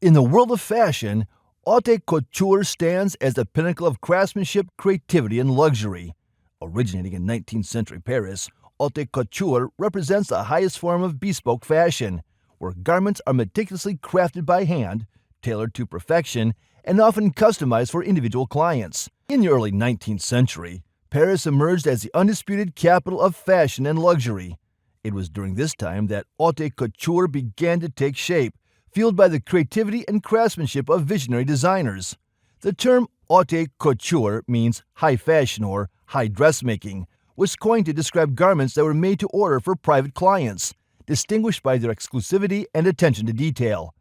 In the world of fashion, haute couture stands as the pinnacle of craftsmanship, creativity, and luxury. Originating in 19th century Paris, haute couture represents the highest form of bespoke fashion, where garments are meticulously crafted by hand, tailored to perfection, and often customized for individual clients. In the early 19th century, Paris emerged as the undisputed capital of fashion and luxury. It was during this time that haute couture began to take shape, fueled by the creativity and craftsmanship of visionary designers. The term haute couture means high fashion or high dressmaking, was coined to describe garments that were made to order for private clients, distinguished by their exclusivity and attention to detail.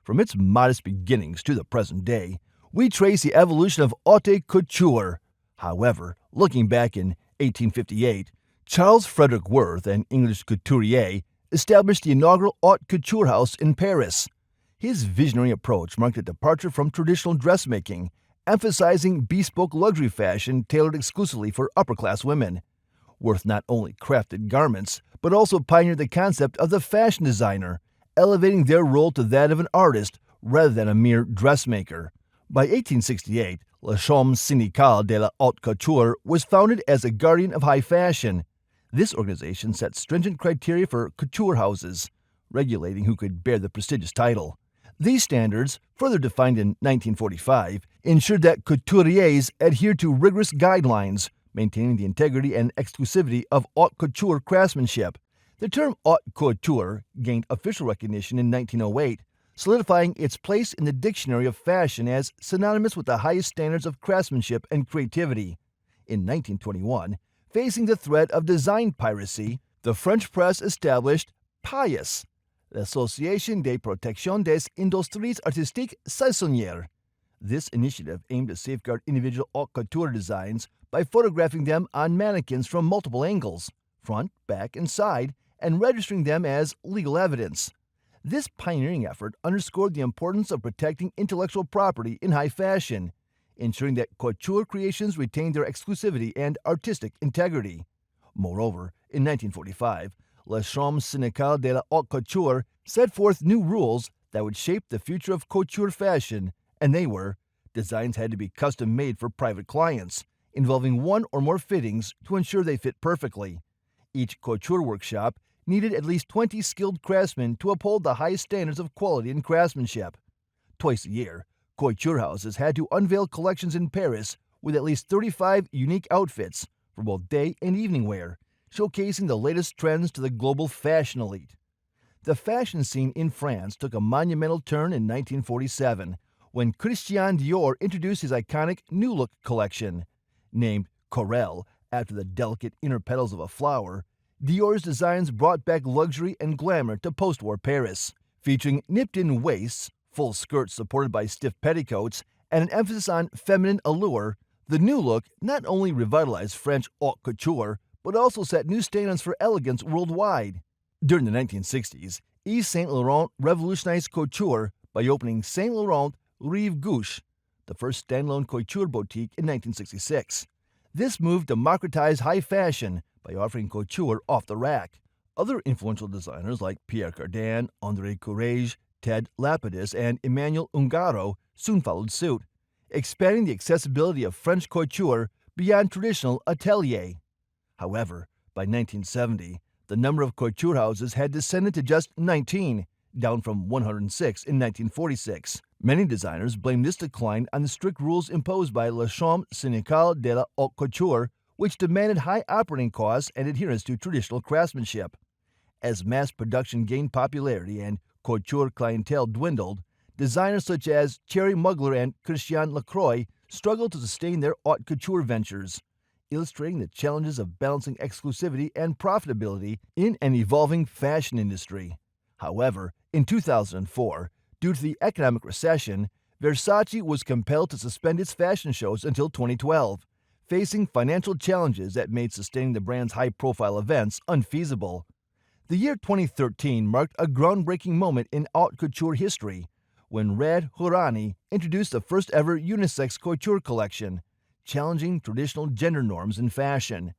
From its modest beginnings to the present day, we trace the evolution of haute couture. However, looking back in 1858, Charles Frederick Worth, an English couturier, established the inaugural haute couture house in Paris. His visionary approach marked a departure from traditional dressmaking, emphasizing bespoke luxury fashion tailored exclusively for upper-class women. Worth not only crafted garments, but also pioneered the concept of the fashion designer, elevating their role to that of an artist rather than a mere dressmaker. By 1868, La Chambre Syndicale de la Haute Couture was founded as a guardian of high fashion. This organization set stringent criteria for couture houses, regulating who could bear the prestigious title. These standards, further defined in 1945, ensured that couturiers adhered to rigorous guidelines, maintaining the integrity and exclusivity of haute couture craftsmanship. The term haute couture gained official recognition in 1908, solidifying its place in the dictionary of fashion as synonymous with the highest standards of craftsmanship and creativity. In 1921, facing the threat of design piracy, the French press established PAIS, l'Association de Protection des Industries Artistiques Saisonnières. This initiative aimed to safeguard individual haute couture designs by photographing them on mannequins from multiple angles, front, back, and side, and registering them as legal evidence. This pioneering effort underscored the importance of protecting intellectual property in high fashion, ensuring that couture creations retained their exclusivity and artistic integrity. Moreover, in 1945, La Chambre Syndicale de la Haute Couture set forth new rules that would shape the future of couture fashion, and they were: designs had to be custom-made for private clients, involving one or more fittings to ensure they fit perfectly. Each couture workshop needed at least 20 skilled craftsmen to uphold the highest standards of quality and craftsmanship. Twice a year, couture houses had to unveil collections in Paris with at least 35 unique outfits for both day and evening wear, showcasing the latest trends to the global fashion elite. The fashion scene in France took a monumental turn in 1947 when Christian Dior introduced his iconic New Look collection. Named Corelle after the delicate inner petals of a flower, Dior's designs brought back luxury and glamour to post-war Paris. Featuring nipped-in waists, full skirts supported by stiff petticoats, and an emphasis on feminine allure, the New Look not only revitalized French haute couture, but also set new standards for elegance worldwide. During the 1960s, Yves Saint Laurent revolutionized couture by opening Saint Laurent Rive Gauche, the first standalone couture boutique in 1966. This move democratized high fashion by offering couture off the rack. Other influential designers like Pierre Cardin, André Courrèges, Ted Lapidus, and Emmanuel Ungaro soon followed suit, expanding the accessibility of French couture beyond traditional atelier. However, by 1970, the number of couture houses had descended to just 19, down from 106 in 1946. Many designers blame this decline on the strict rules imposed by La Chambre Syndicale de la Haute Couture, which demanded high operating costs and adherence to traditional craftsmanship. As mass production gained popularity and couture clientele dwindled, designers such as Thierry Mugler and Christian Lacroix struggled to sustain their haute couture ventures, illustrating the challenges of balancing exclusivity and profitability in an evolving fashion industry. However, in 2004, due to the economic recession, Versace was compelled to suspend its fashion shows until 2012, facing financial challenges that made sustaining the brand's high-profile events unfeasible. The year 2013 marked a groundbreaking moment in haute couture history, when Red Hourani introduced the first-ever unisex couture collection, challenging traditional gender norms in fashion.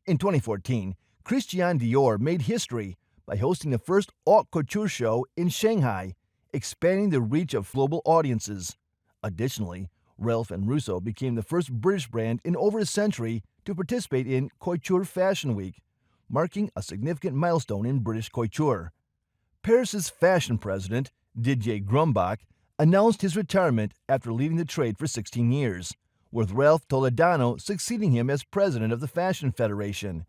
In 2014, Christian Dior made history by hosting the first haute couture show in Shanghai, expanding the reach of global audiences. Additionally, Ralph and Russo became the first British brand in over a century to participate in Couture Fashion Week, marking a significant milestone in British couture. Paris's fashion president, Didier Grumbach, announced his retirement after leading the trade for 16 years, with Ralph Toledano succeeding him as president of the Fashion Federation.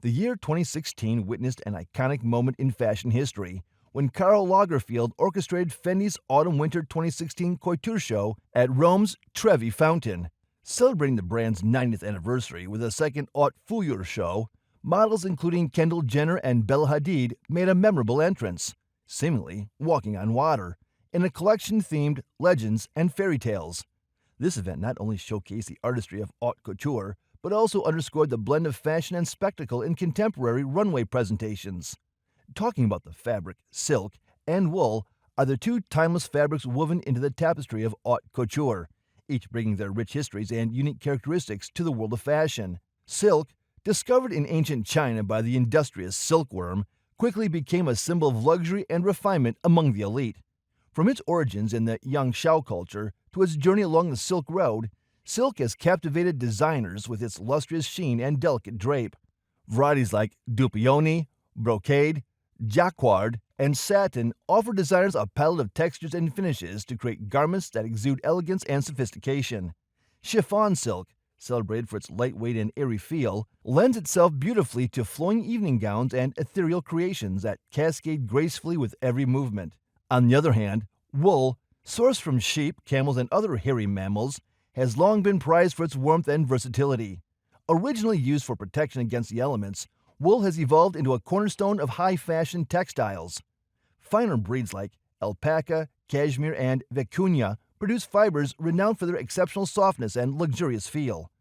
The year 2016 witnessed an iconic moment in fashion history when Karl Lagerfeld orchestrated Fendi's Autumn-Winter 2016 Couture show at Rome's Trevi Fountain. Celebrating the brand's 90th anniversary with a second Haute Couture show, models including Kendall Jenner and Bella Hadid made a memorable entrance, seemingly walking on water, in a collection themed legends and fairy tales. This event not only showcased the artistry of haute couture, but also underscored the blend of fashion and spectacle in contemporary runway presentations. Talking about the fabric, silk, and wool are the two timeless fabrics woven into the tapestry of haute couture, each bringing their rich histories and unique characteristics to the world of fashion. Silk, discovered in ancient China by the industrious silkworm, quickly became a symbol of luxury and refinement among the elite. From its origins in the Yangshao culture to its journey along the Silk Road, silk has captivated designers with its lustrous sheen and delicate drape. Varieties like dupioni, brocade, jacquard, and satin offer designers a palette of textures and finishes to create garments that exude elegance and sophistication. Chiffon silk, celebrated for its lightweight and airy feel, lends itself beautifully to flowing evening gowns and ethereal creations that cascade gracefully with every movement. On the other hand, wool, sourced from sheep, camels, and other hairy mammals, has long been prized for its warmth and versatility. Originally used for protection against the elements, wool has evolved into a cornerstone of high-fashion textiles. Finer breeds like alpaca, cashmere, and vicuña produce fibers renowned for their exceptional softness and luxurious feel.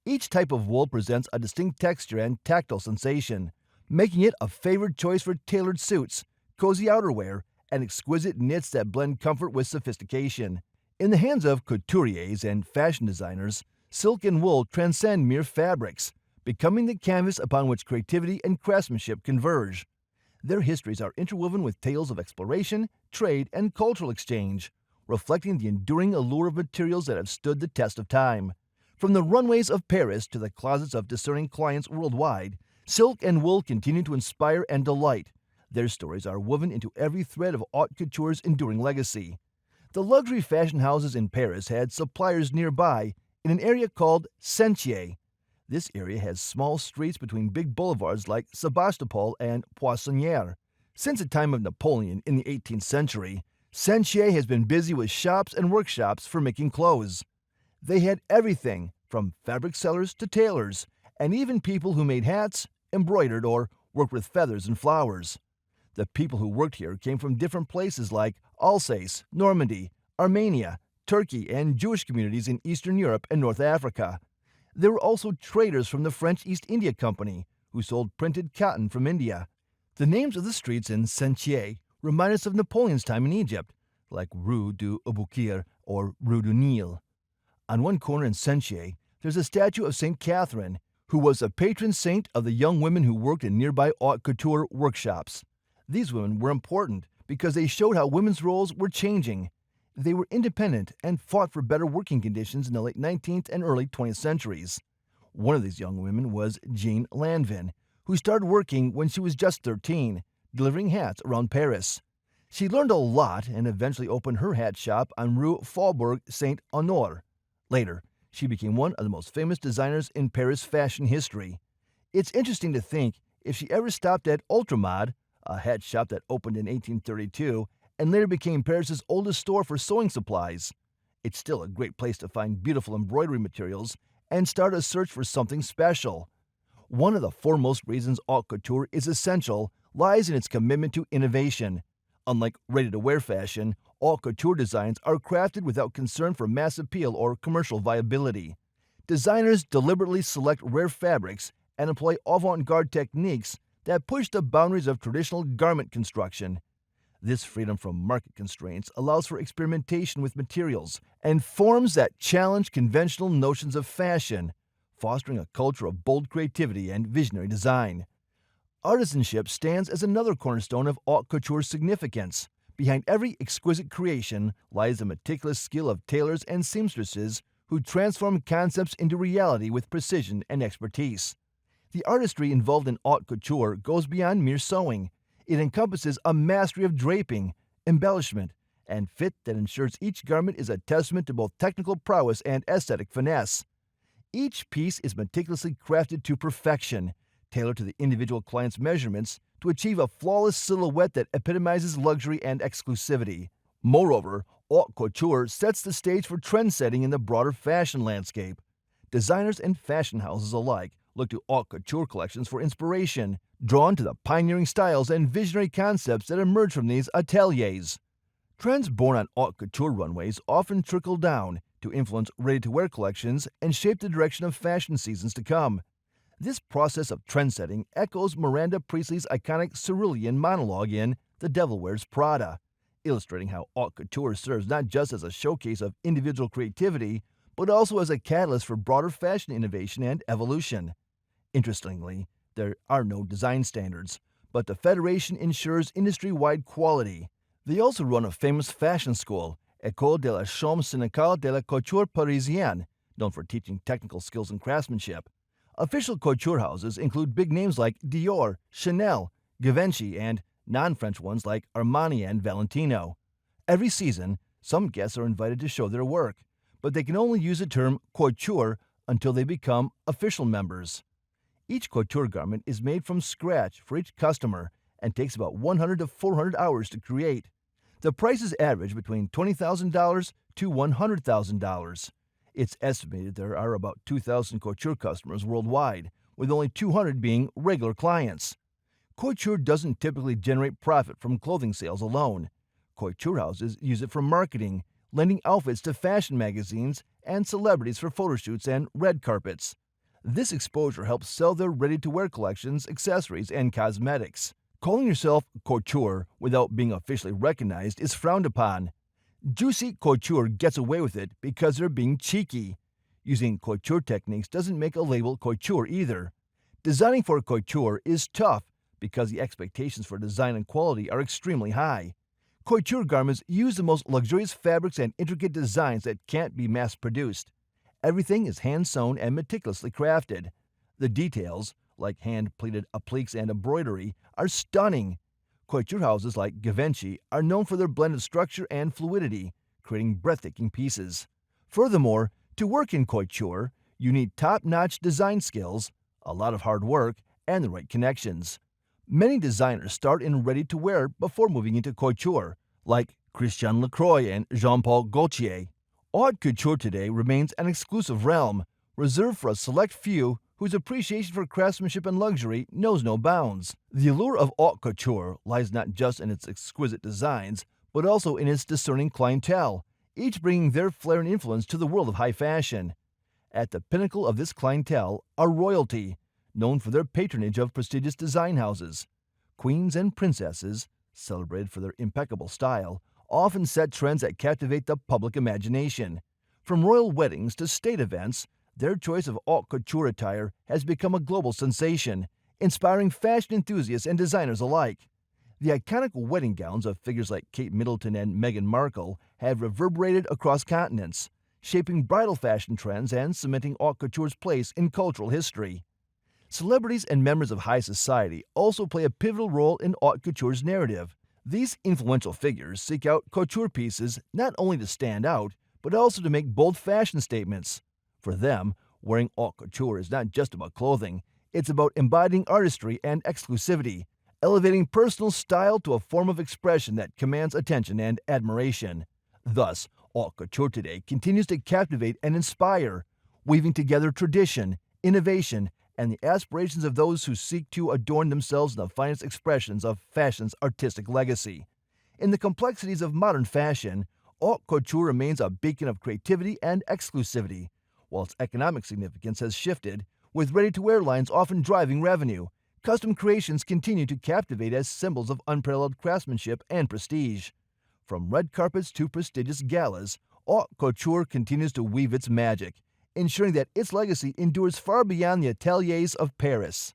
Each type of wool presents a distinct texture and tactile sensation, making it a favored choice for tailored suits, cozy outerwear, and exquisite knits that blend comfort with sophistication. In the hands of couturiers and fashion designers, silk and wool transcend mere fabrics, becoming the canvas upon which creativity and craftsmanship converge. Their histories are interwoven with tales of exploration, trade, and cultural exchange, reflecting the enduring allure of materials that have stood the test of time. From the runways of Paris to the closets of discerning clients worldwide, silk and wool continue to inspire and delight. Their stories are woven into every thread of haute couture's enduring legacy. The luxury fashion houses in Paris had suppliers nearby in an area called Sentier. This area has small streets between big boulevards like Sebastopol and Poissonnière. Since the time of Napoleon in the 18th century, Sentier has been busy with shops and workshops for making clothes. They had everything from fabric sellers to tailors, and even people who made hats, embroidered, or worked with feathers and flowers. The people who worked here came from different places like Alsace, Normandy, Armenia, Turkey, and Jewish communities in Eastern Europe and North Africa. There were also traders from the French East India Company, who sold printed cotton from India. The names of the streets in Sentier remind us of Napoleon's time in Egypt, like Rue du Aboukir or Rue du Nil. On one corner in Sentier, there's a statue of St. Catherine, who was a patron saint of the young women who worked in nearby haute couture workshops. These women were important because they showed how women's roles were changing. They were independent and fought for better working conditions in the late 19th and early 20th centuries. One of these young women was Jean Lanvin, who started working when she was just 13, delivering hats around Paris. She learned a lot and eventually opened her hat shop on Rue Faubourg Saint-Honore. Later, she became one of the most famous designers in Paris fashion history. It's interesting to think if she ever stopped at Ultramode, a hat shop that opened in 1832 and later became Paris's oldest store for sewing supplies. It's still a great place to find beautiful embroidery materials and start a search for something special. One of the foremost reasons haute couture is essential lies in its commitment to innovation. Unlike ready-to-wear fashion, haute couture designs are crafted without concern for mass appeal or commercial viability. Designers deliberately select rare fabrics and employ avant-garde techniques that push the boundaries of traditional garment construction. This freedom from market constraints allows for experimentation with materials and forms that challenge conventional notions of fashion, fostering a culture of bold creativity and visionary design. Artisanship stands as another cornerstone of haute couture's significance, Behind every exquisite creation lies the meticulous skill of tailors and seamstresses who transform concepts into reality with precision and expertise. The artistry involved in haute couture goes beyond mere sewing. It encompasses a mastery of draping, embellishment, and fit that ensures each garment is a testament to both technical prowess and aesthetic finesse. Each piece is meticulously crafted to perfection, tailored to the individual client's measurements to achieve a flawless silhouette that epitomizes luxury and exclusivity. Moreover, haute couture sets the stage for trend-setting in the broader fashion landscape. Designers and fashion houses alike look to haute couture collections for inspiration, drawn to the pioneering styles and visionary concepts that emerge from these ateliers. Trends born on haute couture runways often trickle down to influence ready-to-wear collections and shape the direction of fashion seasons to come. This process of trend-setting echoes Miranda Priestley's iconic Cerulean monologue in The Devil Wears Prada, illustrating how haute couture serves not just as a showcase of individual creativity, but also as a catalyst for broader fashion innovation and evolution. Interestingly, there are no design standards, but the Federation ensures industry-wide quality. They also run a famous fashion school, École de la Chambre Syndicale de la Couture Parisienne, known for teaching technical skills and craftsmanship. Official couture houses include big names like Dior, Chanel, Givenchy, and non-French ones like Armani and Valentino. Every season, some guests are invited to show their work, but they can only use the term couture until they become official members. Each couture garment is made from scratch for each customer and takes about 100 to 400 hours to create. The prices average between $20,000 to $100,000. It's estimated there are about 2,000 couture customers worldwide, with only 200 being regular clients. Couture doesn't typically generate profit from clothing sales alone. Couture houses use it for marketing, lending outfits to fashion magazines and celebrities for photo shoots and red carpets. This exposure helps sell their ready-to-wear collections, accessories, and cosmetics. Calling yourself couture without being officially recognized is frowned upon. Juicy couture gets away with it because they're being cheeky. Using couture techniques doesn't make a label couture either. Designing for couture is tough because the expectations for design and quality are extremely high. Couture garments use the most luxurious fabrics and intricate designs that can't be mass-produced. Everything is hand-sewn and meticulously crafted. The details, like hand-pleated appliques and embroidery, are stunning. Couture houses like Givenchy are known for their blend of structure and fluidity, creating breathtaking pieces. Furthermore, to work in couture, you need top-notch design skills, a lot of hard work, and the right connections. Many designers start in ready-to-wear before moving into couture, like Christian Lacroix and Jean-Paul Gaultier. Haute couture today remains an exclusive realm, reserved for a select few whose appreciation for craftsmanship and luxury knows no bounds. The allure of haute couture lies not just in its exquisite designs, but also in its discerning clientele, each bringing their flair and influence to the world of high fashion. At the pinnacle of this clientele are royalty, known for their patronage of prestigious design houses. Queens and princesses, celebrated for their impeccable style, often set trends that captivate the public imagination. From royal weddings to state events, their choice of haute couture attire has become a global sensation, inspiring fashion enthusiasts and designers alike. The iconic wedding gowns of figures like Kate Middleton and Meghan Markle have reverberated across continents, shaping bridal fashion trends and cementing haute couture's place in cultural history. Celebrities and members of high society also play a pivotal role in haute couture's narrative. These influential figures seek out couture pieces not only to stand out, but also to make bold fashion statements. For them, wearing haute couture is not just about clothing, it's about embodying artistry and exclusivity, elevating personal style to a form of expression that commands attention and admiration. Thus, haute couture today continues to captivate and inspire, weaving together tradition, innovation, and the aspirations of those who seek to adorn themselves in the finest expressions of fashion's artistic legacy. In the complexities of modern fashion, haute couture remains a beacon of creativity and exclusivity, while its economic significance has shifted, with ready-to-wear lines often driving revenue. Custom creations continue to captivate as symbols of unparalleled craftsmanship and prestige. From red carpets to prestigious galas, haute couture continues to weave its magic, ensuring that its legacy endures far beyond the ateliers of Paris.